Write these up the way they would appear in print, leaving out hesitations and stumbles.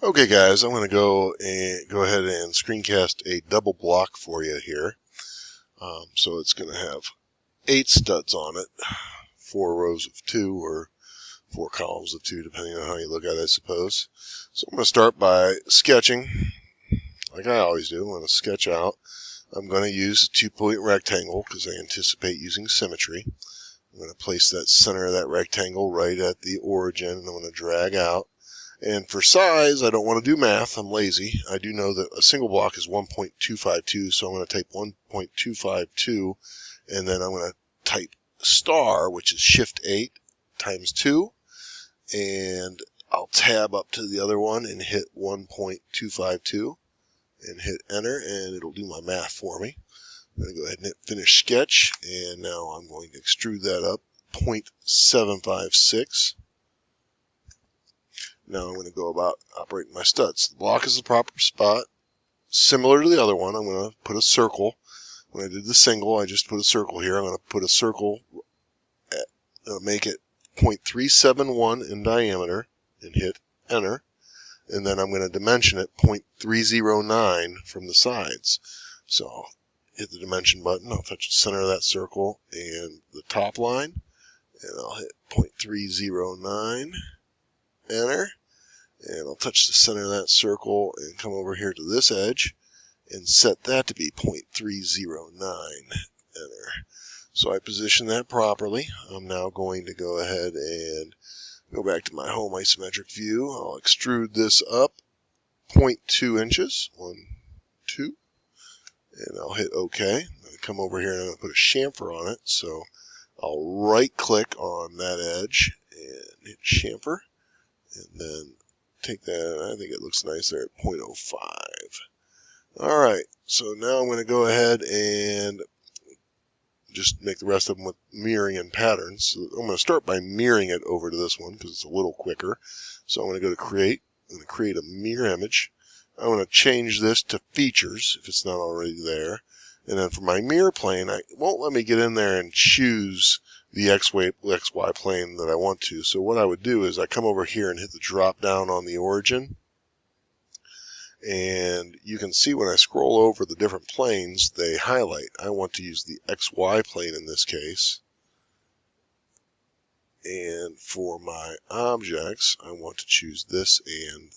Okay guys, I'm going to go ahead and screencast a double block for you here. So it's going to have 8 studs on it, 4 rows of 2 or 4 columns of 2 depending on how you look at it, I suppose. So I'm going to start by sketching like I always do. I'm going to sketch out. I'm going to use a 2-point rectangle because I anticipate using symmetry. I'm going to place that center of that rectangle right at the origin, and I'm going to drag out. And for size, I don't want to do math. I'm lazy. I do know that a single block is 1.252, so I'm going to type 1.252, and then I'm going to type star, which is Shift 8 times 2, and I'll tab up to the other one and hit 1.252 and hit enter, and it'll do my math for me. I'm going to go ahead and hit finish sketch, and now I'm going to extrude that up 0.756. Now I'm going to go about operating my studs. The block is the proper spot. Similar to the other one, I'm going to put a circle. When I did the single, I just put a circle here. I'm going to put a circle, make it 0.371 in diameter, and hit enter. And then I'm going to dimension it 0.309 from the sides. So I'll hit the dimension button. I'll touch the center of that circle and the top line. And I'll hit 0.309, enter. And I'll touch the center of that circle and come over here to this edge and set that to be 0.309, enter. So I position that properly. I'm now going to go ahead and go back to my home isometric view. I'll extrude this up 0.2 inches, 1, 2, and I'll hit OK. I'm going to come over here and I'm going to put a chamfer on it. So I'll right click on that edge and hit chamfer, and then take that. I think it looks nice there at 0.05. Alright, so now I'm going to go ahead and just make the rest of them with mirroring and patterns. So I'm going to start by mirroring it over to this one because it's a little quicker. So I'm going to go to create. I'm going to create a mirror image. I'm going to change this to features if it's not already there. And then for my mirror plane, it won't let me get in there and choose the XY plane that I want to. So what I would do is I come over here and hit the drop down on the origin. And you can see when I scroll over the different planes, they highlight. I want to use the XY plane in this case. And for my objects, I want to choose this and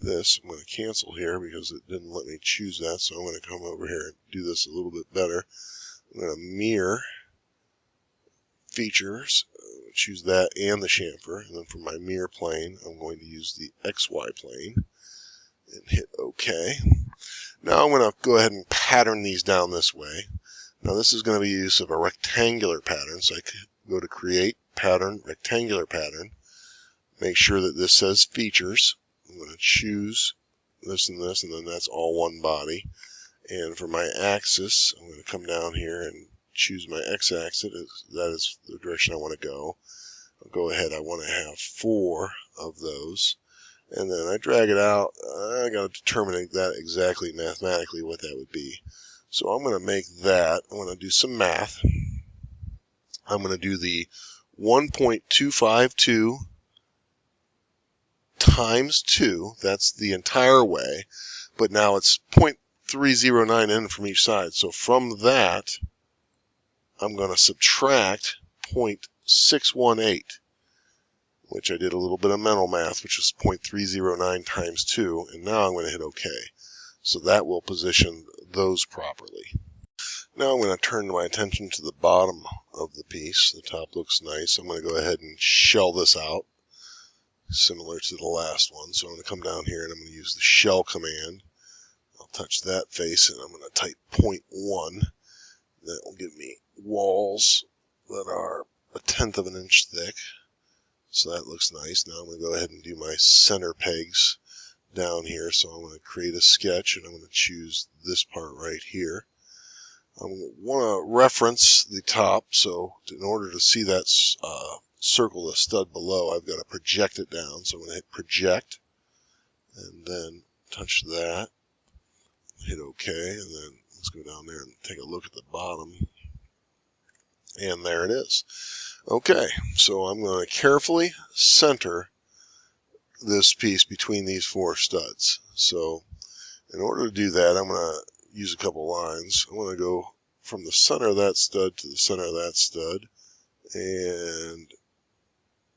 this. I'm going to cancel here because it didn't let me choose that. So I'm going to come over here and do this a little bit better. I'm going to mirror features, choose that and the chamfer. And then for my mirror plane, I'm going to use the XY plane and hit OK. Now I'm going to go ahead and pattern these down this way. Now this is going to be use of a rectangular pattern. So I could go to create, pattern, rectangular pattern. Make sure that this says features. I'm going to choose this, and then that's all one body. And for my axis, I'm going to come down here and choose my x-axis. That is the direction I want to go. I'll go ahead. I want to have 4 of those. And then I drag it out. I got to determine that exactly mathematically what that would be. So I'm going to make that. I'm going to do some math. I'm going to do the 1.252 times 2. That's the entire way. But now it's 0.309 in from each side. So from that, I'm going to subtract 0.618. Which I did a little bit of mental math, which is 0.309 times 2, and now I'm going to hit OK. So that will position those properly. Now I'm going to turn my attention to the bottom of the piece. The top looks nice. I'm going to go ahead and shell this out, similar to the last one. So I'm going to come down here and I'm going to use the shell command. I'll touch that face and I'm going to type 0.1. That will give me walls that are 1/10 of an inch thick. So that looks nice. Now I'm going to go ahead and do my center pegs down here. So I'm going to create a sketch and I'm going to choose this part right here. I want to reference the top. So in order to see that circle, the stud below, I've got to project it down. So I'm going to hit project and then touch that. Hit OK. And then let's go down there and take a look at the bottom. And there it is. Okay, so I'm going to carefully center this piece between these 4 studs. So in order to do that, I'm going to use a couple lines. I'm going to go from the center of that stud to the center of that stud, and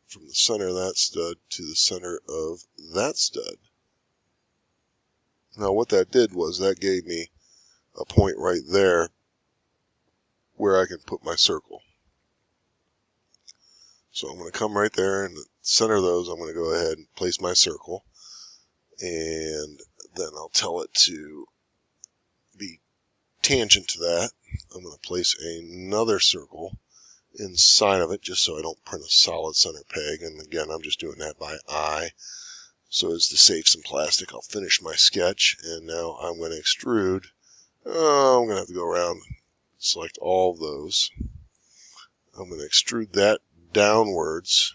from the center of that stud to the center of that stud. Now what that did was that gave me a point right there where I can put my circle. So I'm going to come right there in the center of those. I'm going to go ahead and place my circle, and then I'll tell it to be tangent to that. I'm going to place another circle inside of it just so I don't print a solid center peg. And again, I'm just doing that by eye. So as to save some plastic, I'll finish my sketch, and now I'm going to extrude. I'm going to have to go around and select all of those. I'm going to extrude that downwards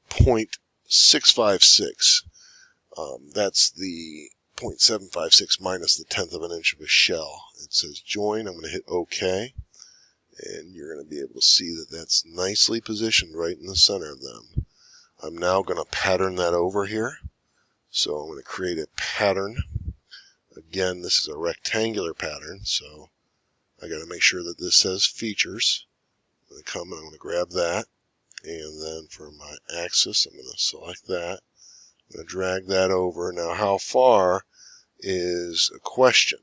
0.656. That's the 0.756 minus the 1/10 of an inch of a shell. It says join. I'm going to hit OK, and you're going to be able to see that that's nicely positioned right in the center of them. I'm now going to pattern that over here. So I'm going to create a pattern. Again, this is a rectangular pattern, so I got to make sure that this says features. I'm going to come and I'm going to grab that, and then for my axis, I'm going to select that. I'm going to drag that over. Now, how far is a question.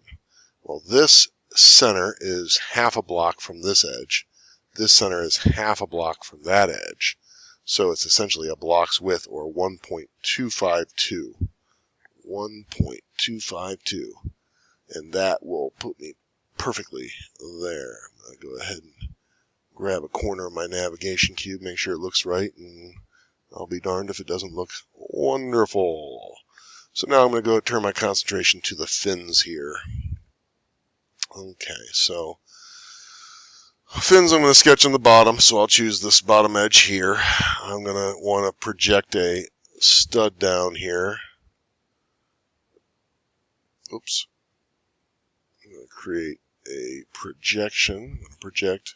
Well, this center is half a block from this edge. This center is half a block from that edge. So it's essentially a block's width, or 1.252. 1.252. And that will put me perfectly there. I'm going to go ahead and grab a corner of my navigation cube, make sure it looks right, and I'll be darned if it doesn't look wonderful. So now I'm going to go turn my concentration to the fins here. Okay, so fins I'm going to sketch on the bottom, so I'll choose this bottom edge here. I'm going to want to project a stud down here. Oops. I'm going to create a projection. I'm going to project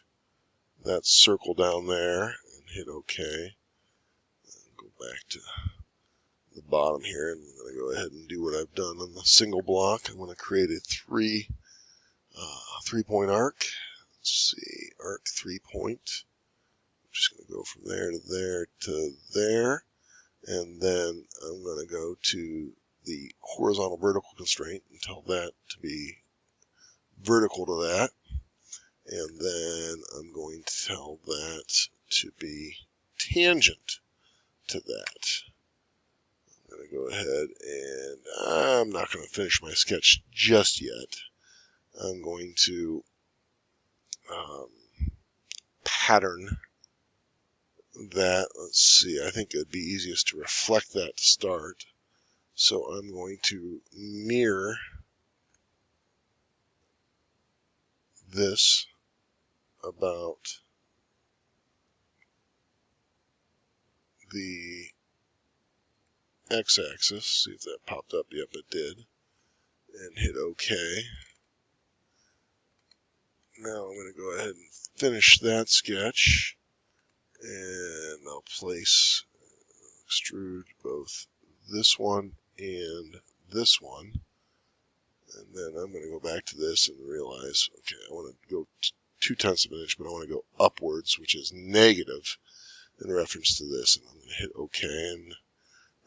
that circle down there and hit OK. And go back to the bottom here, and I'm going to go ahead and do what I've done on the single block. I'm going to create a three-point arc. Let's see, arc 3-point. I'm just going to go from there to there to there, and then I'm going to go to the horizontal vertical constraint and tell that to be vertical to that, and then I'm going to tell that to be tangent to that. I'm going to go ahead, and I'm not going to finish my sketch just yet. I'm going to pattern that. Let's see, I think it would be easiest to reflect that to start. So I'm going to mirror this about the x-axis. See if that popped up. Yep, it did. And hit OK. Now I'm going to go ahead and finish that sketch, and I'll place, extrude both this one and this one, and then I'm going to go back to this and realize, okay, I want to go 0.2 of an inch, but I want to go upwards, which is negative in reference to this, and I'm going to hit OK, and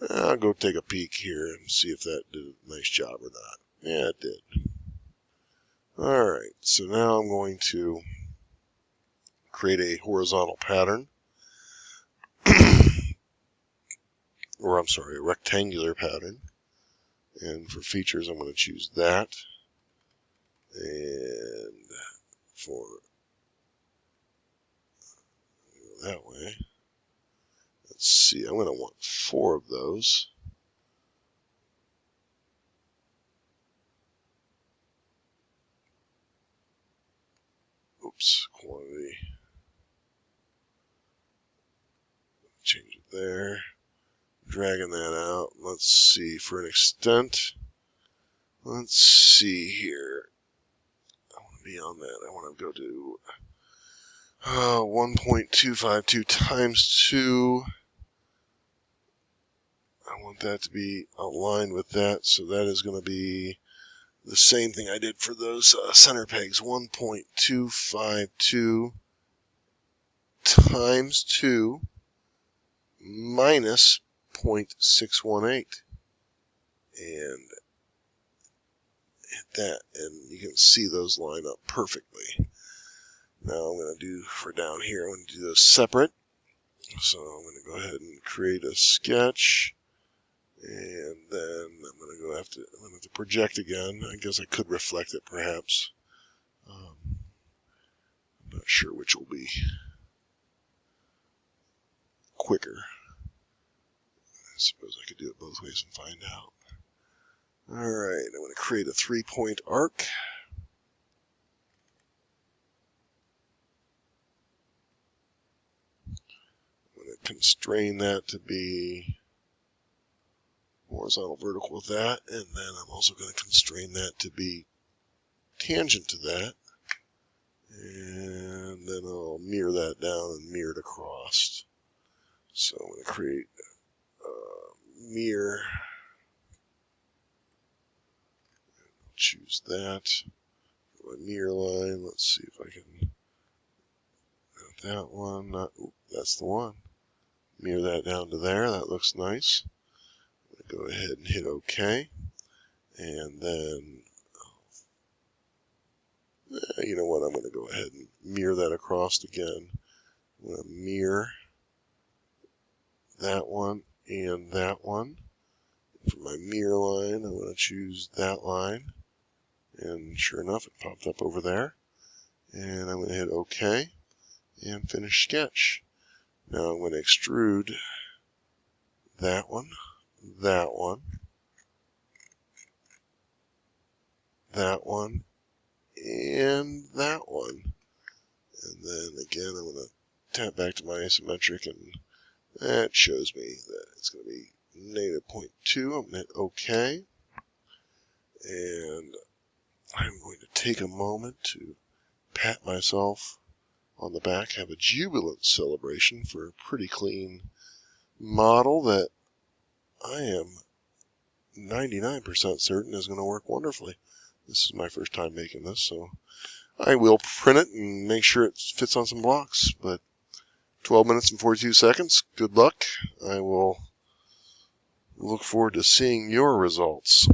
I'll go take a peek here and see if that did a nice job or not. Yeah, it did. Alright, so now I'm going to create a horizontal pattern, or I'm sorry, a rectangular pattern. And for features, I'm going to choose that. And for that way, let's see, I'm going to want 4 of those. Oops, quantity. Change it there. Dragging that out. Let's see, for an extent, let's see here. I want to be on that. I want to go to 1.252 times 2. I want that to be aligned with that, so that is going to be the same thing I did for those center pegs. 1.252 times 2 minus 0.618. And hit that, and you can see those line up perfectly. Now I'm going to do, for down here, I'm going to do those separate. So I'm going to go ahead and create a sketch. And then I'm going to have to project again. I guess I could reflect it perhaps. I'm not sure which will be quicker. I suppose I could do it both ways and find out. Alright, I'm going to create a 3-point arc. I'm going to constrain that to be horizontal vertical with that, and then I'm also going to constrain that to be tangent to that, and then I'll mirror that down and mirror it across. So I'm going to create a mirror, choose that for my mirror line. Let's see if I can, not that one, that's the one. Mirror that down to there, that looks nice. I'm going to go ahead and hit OK, and then you know what, I'm going to go ahead and mirror that across again. I'm going to mirror that one and that one. For my mirror line, I'm going to choose that line. And sure enough, it popped up over there. And I'm going to hit OK and finish sketch. Now I'm going to extrude that one, that one, that one, and that one. And then again, I'm going to tap back to my isometric, and that shows me that it's going to be -0.2. I'm going to hit OK. And I'm going to take a moment to pat myself on the back, have a jubilant celebration for a pretty clean model that I am 99% certain is going to work wonderfully. This is my first time making this, so I will print it and make sure it fits on some blocks. But 12 minutes and 42 seconds. Good luck. I will look forward to seeing your results.